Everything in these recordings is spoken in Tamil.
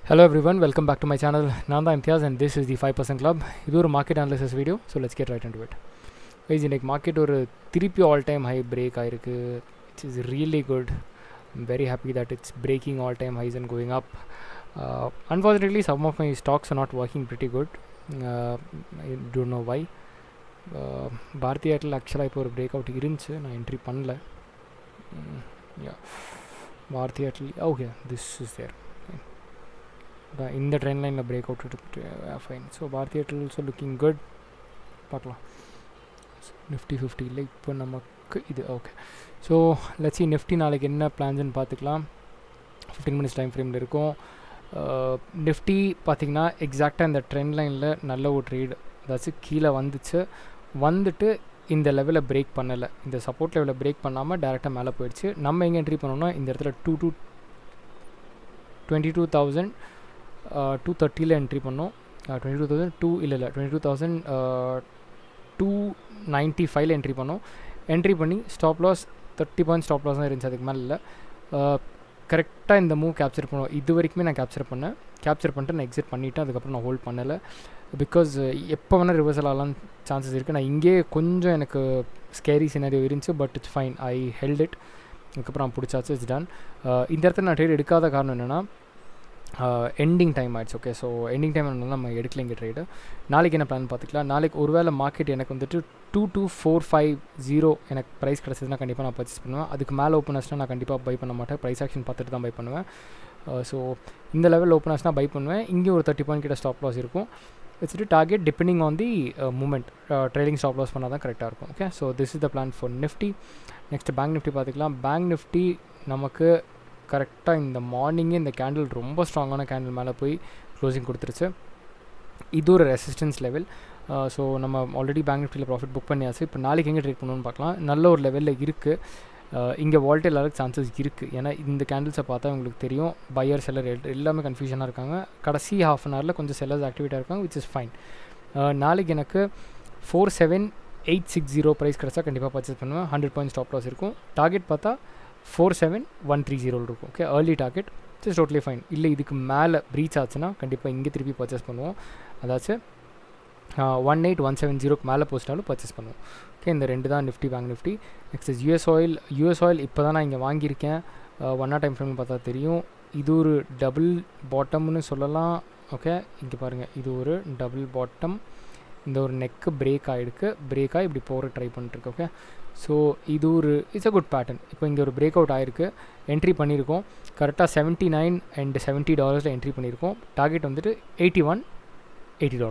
Hello everyone, welcome back to my channel. Nanda Imtiaz and this is the 5% Club. This is a market analysis video, so let's get right into it. Guys, in market or 3 all-time high break which is really good. I'm very happy that it's breaking all-time highs and going up. Unfortunately, some of my stocks are not working pretty good. I don't know why. Bharti Airtel actually இப்போ ஒரு breakout இருந்துச்சு, நான் entry பண்ணல. Yeah, Bharti Airtel, okay, this is there. In the trend line breakout fine. So Bharti Airtel also looking good. பார்க்கலாம் நிஃப்டி 50 இல்லை இப்போ நமக்கு இது okay. So let's see Nifty நாளைக்கு என்ன பிளான்ஸ்ன்னு பார்த்துக்கலாம். 15 minutes டைம் ஃப்ரேமில் இருக்கும். நிஃப்டி பார்த்திங்கன்னா எக்ஸாக்டாக இந்த ட்ரெண்ட் லைனில் நல்ல ஒரு ட்ரேட் அதாச்சும் கீழே வந்துட்டு இந்த லெவலில் பிரேக் பண்ணலை, இந்த சப்போர்ட் லெவலில் பிரேக் பண்ணாமல் டேரெக்டாக மேலே போயிடுச்சு. நம்ம எங்கே என்ட்ரி பண்ணோம்னா இந்த இடத்துல 22,230 என்ட்ரி பண்ணோம். 22,002 இல்லை 22,295 என்ட்ரி பண்ணோம். என்ட்ரி பண்ணி stop loss 30 point stop loss தான் இருந்துச்சு, அதுக்கு மேலே இல்லை. கரெக்டாக இந்த மூவ் கேப்சர் பண்ணுவோம். இது வரைக்குமே நான் கேப்சர் பண்ணிட்டு நான் எக்ஸிட் பண்ணிவிட்டேன். அதுக்கப்புறம் நான் ஹோல்ட் பண்ணலை. பிகாஸ் எப்போ வேணால் ரிவர்சல் ஆகலாம் சான்சஸ் இருக்குது. நான் இங்கே கொஞ்சம் எனக்கு ஸ்கேரி சினாரியோ இருந்துச்சு, but it's fine, I held it. அதுக்கப்புறம் பிடிச்சாச்சு, இட்ஸ் டன். இந்த இடத்துல நான் ட்ரேட் எடுக்காத காரணம் என்னென்னா எண்டிங் டைம் ஆகிடுச்சு. ஓகே, ஸோ எண்டிங் டைம் இருந்தாலும் நம்ம எடுக்கல இங்கே ட்ரேடு. நாளைக்கு என்ன பிளான் பார்த்துக்கலாம். நாளைக்கு ஒருவேளை மார்க்கெட் எனக்கு வந்துட்டு 22,450 எனக்கு ப்ரைஸ் கிடச்சதுன்னா கண்டிப்பாக நான் பர்ச்சேஸ் பண்ணுவேன். அதுக்கு மேலே ஓப்பன் ஆச்சுன்னா நான் கண்டிப்பாக பை பண்ண மாட்டேன். ப்ரைஸ் ஆக்ஷன் பார்த்துட்டு தான் பை பண்ணுவேன். ஸோ இந்த லெவல் ஓப்பன் ஆச்சுன்னா பை பண்ணுவேன். இங்கே ஒரு 30 பாயிண்ட் கிட்ட ஸ்டாப் லாஸ் இருக்கும். வச்சுட்டு target depending on the moment trailing stop loss பண்ணால் தான் கரெக்டாக இருக்கும். Okay, so this is the plan for Nifty. Next bank Nifty பார்த்துக்கலாம். பேங்க் நிஃப்டி நமக்கு கரெக்டாக இந்த மார்னிங்கே இந்த கேண்டில் ரொம்ப ஸ்ட்ராங்கான கேண்டில் மேலே போய் க்ளோசிங் கொடுத்துருச்சு. இது ஒரு ரெசிஸ்டன்ஸ் லெவல். ஸோ நம்ம ஆல்ரெடி பேங்க் நிஃப்டியில் ப்ராஃபிட் புக் பண்ணியாச்சு. இப்போ நாளைக்கு எங்கே ட்ரேட் பண்ணணும்னு பார்க்கலாம். நல்ல ஒரு லெவலில் இருக்குது. இங்கே வால்டேல் ஆகிறதுக்கு சான்சஸ் இருக்குது. ஏன்னா இந்த கேண்டில்ஸை பார்த்தா உங்களுக்கு தெரியும், பையர் செல்லர் எல்லாமே கன்ஃபியூஷனாக இருக்காங்க. கடைசி ஹாஃப் அன் ஹவரில் கொஞ்சம் செல்லர்ஸ் ஆக்டிவேட்டாக இருக்காங்க, விச் இஸ் ஃபைன். நாளைக்கு எனக்கு 47,860 ப்ரைஸ் கிடச்சா கண்டிப்பாக பர்ச்சேஸ் பண்ணுவேன். 100 பாயிண்ட் ஸ்டாப் லாஸ் இருக்கும். டார்கெட் பார்த்தா 47,130 இருக்கும். Okay, early target, it's totally fine. இல்லை இதுக்கு மேலே ப்ரீச் ஆச்சுன்னா கண்டிப்பாக இங்கே திருப்பி பர்ச்சேஸ் பண்ணுவோம். அதாச்சும் 18,170 மேலே போஸ்ட்டாலும் பர்ச்சேஸ் பண்ணுவோம். ஓகே, இந்த ரெண்டு தான் Nifty bank Nifty. Next is US oil இப்போ தான் நான் இங்கே வாங்கியிருக்கேன். 1 hour டைம் ஃப்ரேம்னு பார்த்தா தெரியும். இது ஒரு டபுள் பாட்டம்னு சொல்லலாம். ஓகே, இங்கே பாருங்கள், இது ஒரு டபுள் பாட்டம். இந்த ஒரு நெக்கு பிரேக் ஆகி இப்படி போகிற ட்ரை பண்ணிட்டுருக்கு. ஓகே, ஸோ இது ஒரு இட்ஸ் அ குட் பேட்டர்ன். இப்போ இங்கே ஒரு பிரேக் அவுட் ஆகிருக்கு, என்ட்ரி பண்ணியிருக்கோம். கரெக்டாக $79 and $70 என்ட்ரி பண்ணியிருக்கோம். டார்கெட் வந்துட்டு $80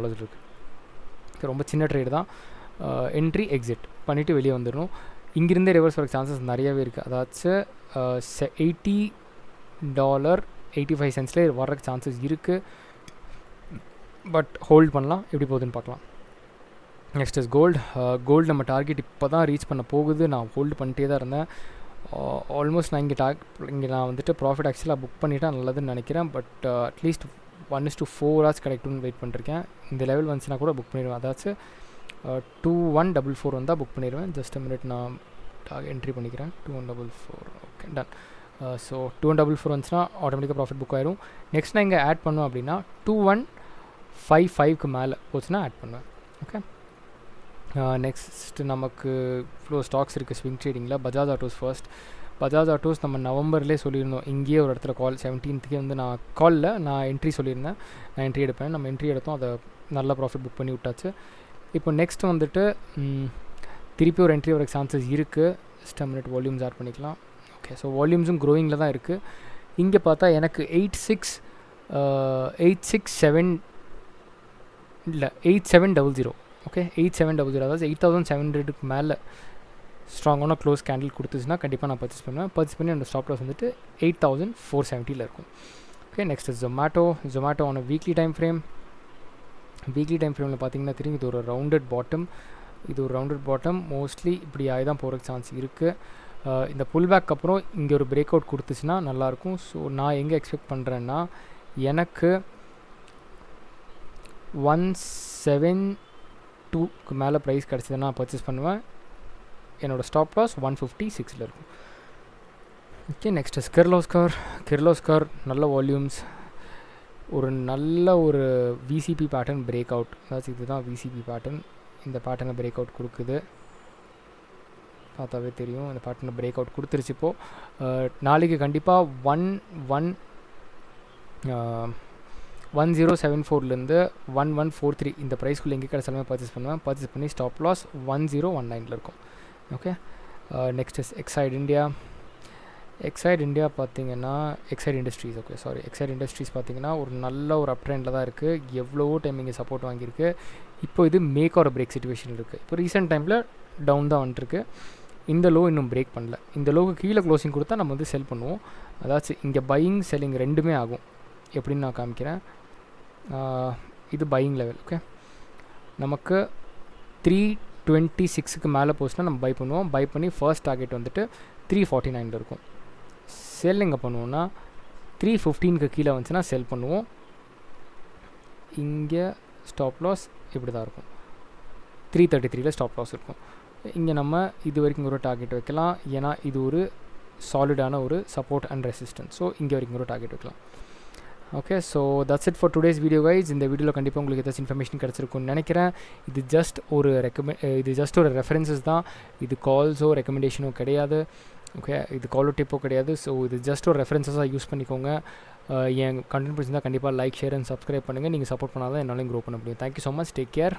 இருக்குது. ரொம்ப சின்ன ட்ரேடு தான். என்ட்ரி எக்ஸிட் பண்ணிவிட்டு வெளியே வந்துடணும். இங்கிருந்தே ரிவர்ஸ் வர சான்சஸ் நிறையாவே இருக்குது. அதாச்சும் $80.85 வர்றதுக்கு சான்சஸ் இருக்குது. பட் ஹோல்ட் பண்ணலாம், எப்படி போகுதுன்னு பார்க்கலாம். நெக்ஸ்ட் இஸ் கோல்டு நம்ம டார்கெட் இப்போ தான் ரீச் பண்ண போகுது. நான் ஹோல்டு பண்ணிட்டே தான் இருந்தேன். ஆல்மோஸ்ட் நான் இங்கே நான் வந்துட்டு ப்ராஃபிட் ஆக்சுவலாக புக் பண்ணிவிட்டேன் நல்லதுன்னு நினைக்கிறேன். பட் அட்லீஸ்ட் 1:4 hours கிடைக்கும்னு வெயிட் பண்ணிருக்கேன். இந்த லெவல் வந்துச்சுன்னா கூட புக் பண்ணிடுவேன். அதாச்சும் 2144 வந்தால் புக் பண்ணிடுவேன். ஜஸ்ட் மினிட், நான் என்ட்ரி பண்ணிக்கிறேன். 2144. Okay, ton. ஸோ 2144 வந்துச்சுன்னா ஆட்டோமேட்டிக்காக ப்ராஃபிட் புக் ஆயிரும். நெக்ஸ்ட் நான் இங்கே ஆட் பண்ணுவேன் அப்படின்னா 2155க்கு மேலே போச்சுன்னா ஆட் பண்ணுவேன். ஓகே, நெக்ஸ்ட் நமக்கு இவ்வளோ ஸ்டாக்ஸ் இருக்குது ஸ்விங் ட்ரேடிங்கில். Bajaj Autos first. Bajaj Autos நம்ம நவம்பர்லேயே சொல்லியிருந்தோம். இங்கேயே ஒரு இடத்துல கால் 17th வந்து நான் காலில் நான் என்ட்ரி சொல்லியிருந்தேன். நான் என்ட்ரி எடுப்பேன். நம்ம என்ட்ரி எடுத்தோம், அதை நல்ல ப்ராஃபிட் புக் பண்ணி விட்டாச்சு. இப்போ நெக்ஸ்ட் வந்துட்டு திருப்பி ஒரு என்ட்ரி வர சான்சஸ் இருக்குது. ஜஸ்ட் மினிட், வால்யூம்ஸ் ஆட் பண்ணிக்கலாம். ஓகே, ஸோ வால்யூம்ஸும் க்ரோயிங்கில் தான் இருக்குது. இங்கே பார்த்தா எனக்கு 8700. ஓகே, 8700, அதாவது 8,700க்கு மேலே ஸ்ட்ராங்கான க்ளோஸ் கேண்டில் கொடுத்துச்சுன்னா கண்டிப்பாக நான் பர்ச்சேஸ் பண்ணுவேன். பர்ச்சேஸ் பண்ணி அந்த ஸ்டாப் லாஸ் வந்துட்டு 8,470 இருக்கும். Okay, next Zomato on weekly time ஃப்ரேமில் பார்த்தீங்கன்னா தெரியும், இது ஒரு ரவுண்டட் பாட்டம். மோஸ்ட்லி இப்படி ஆகி தான் போகிறதுக்கு சான்ஸ் இருக்குது. இந்த புல் பேக் அப்புறம் இங்கே ஒரு பிரேக் அவுட் கொடுத்துச்சுன்னா நல்லாயிருக்கும். ஸோ நான் எங்கே எக்ஸ்பெக்ட் பண்ணுறேன்னா எனக்கு 172க்கு மேலே ப்ரைஸ் கிடச்சதுன்னா பர்ச்சேஸ் பண்ணுவேன். என்னோடய ஸ்டாப் லாஸ் 156 இருக்கும். ஓகே, நெக்ஸ்ட் கிர்லோஸ்கர் நல்ல வால்யூம்ஸ். ஒரு நல்ல ஒரு விசிபி பேட்டர்ன் பிரேக் அவுட், அதாவது இதுதான் விசிபி பேட்டர்ன். இந்த பேட்டர்னை பிரேக் அவுட் கொடுக்குது, பார்த்தாவே தெரியும். இந்த பேட்டர்னை பிரேக் அவுட் கொடுத்துருச்சு. இப்போது நாளைக்கு கண்டிப்பாக 1074லேருந்து 1143 இந்த ப்ரைஸ்க்குள்ளே எங்கே கிடச்சாலுமே பர்ச்சேஸ் பண்ணுவேன். பர்ச்சேஸ் பண்ணி ஸ்டாப் லாஸ் 1019 இருக்கும். Okay, next is excite India பார்த்தீங்கன்னா எக்ஸைட் இண்டஸ்ட்ரீஸ் பார்த்தீங்கன்னா ஒரு நல்ல ஒரு அப் ட்ரெண்டில் தான் இருக்குது. எவ்வளவோ டைம் இங்கே சப்போர்ட் வாங்கியிருக்கு. இப்போ இது மேக் ஆர் பிரேக் சிச்சுவேஷன் இருக்குது. இப்போ ரீசெண்ட் டைமில் டவுன் தான் வந்துட்டுருக்கு. இந்த லோ இன்னும் பிரேக் பண்ணல. இந்த லோவுக்கு கீழே க்ளோசிங் கொடுத்தா நம்ம வந்து செல் பண்ணுவோம். அதாச்சும் இங்கே பையிங் செல்லிங் ரெண்டுமே ஆகும். எப்படின்னு நான் காமிக்கிறேன். இது பையிங் லெவல். ஓகே, நமக்கு 326க்கு மேலே போச்சுன்னா நம்ம பை பண்ணுவோம். பை பண்ணி ஃபர்ஸ்ட் டார்கெட் வந்துட்டு 349 இருக்கும். செல் எங்கே பண்ணுவோன்னா 315க்கு கீழே வந்துச்சுன்னா செல் பண்ணுவோம். இங்கே ஸ்டாப் லாஸ் இப்படி தான் இருக்கும். 333ல் ஸ்டாப் லாஸ் இருக்கும். இங்கே நம்ம இது வரைக்கும் ஒரு டார்கெட் வைக்கலாம், ஏன்னா இது ஒரு சாலிடான ஒரு சப்போர்ட் அண்ட் ரெசிஸ்டன்ஸ். ஸோ இங்கே வரைக்கும் ஒரு டார்கெட் வைக்கலாம். Okay, so that's it for today's video guys. இந்த வீடியோவில் கண்டிப்பாக உங்களுக்கு ஏதாச்சும் இன்ஃபர்மேஷன் கிடச்சிருக்குன்னு நினைக்கிறேன். இது ஜஸ்ட் ஒரு ரெஃபரன்சஸ் தான். இது கால்ஸோ ரெக்கமெண்டேஷனோ கிடையாது. ஓகே, இது காலோ டிப்போ கிடையாது. ஸோ இது ஜஸ்ட் ஒரு ரெஃபரன்ஸஸாக யூஸ் பண்ணிக்கோங்க. என் கண்டென்ட் பிடிச்சிருந்தால் கண்டிப்பாக லைக், ஷேர் அண்ட் சப்ஸ்கிரைப் பண்ணுங்கள். நீங்கள் சப்போர்ட் பண்ணால் தான் என்னாலையும் க்ரோ பண்ண முடியும். Thank you so much. Take care.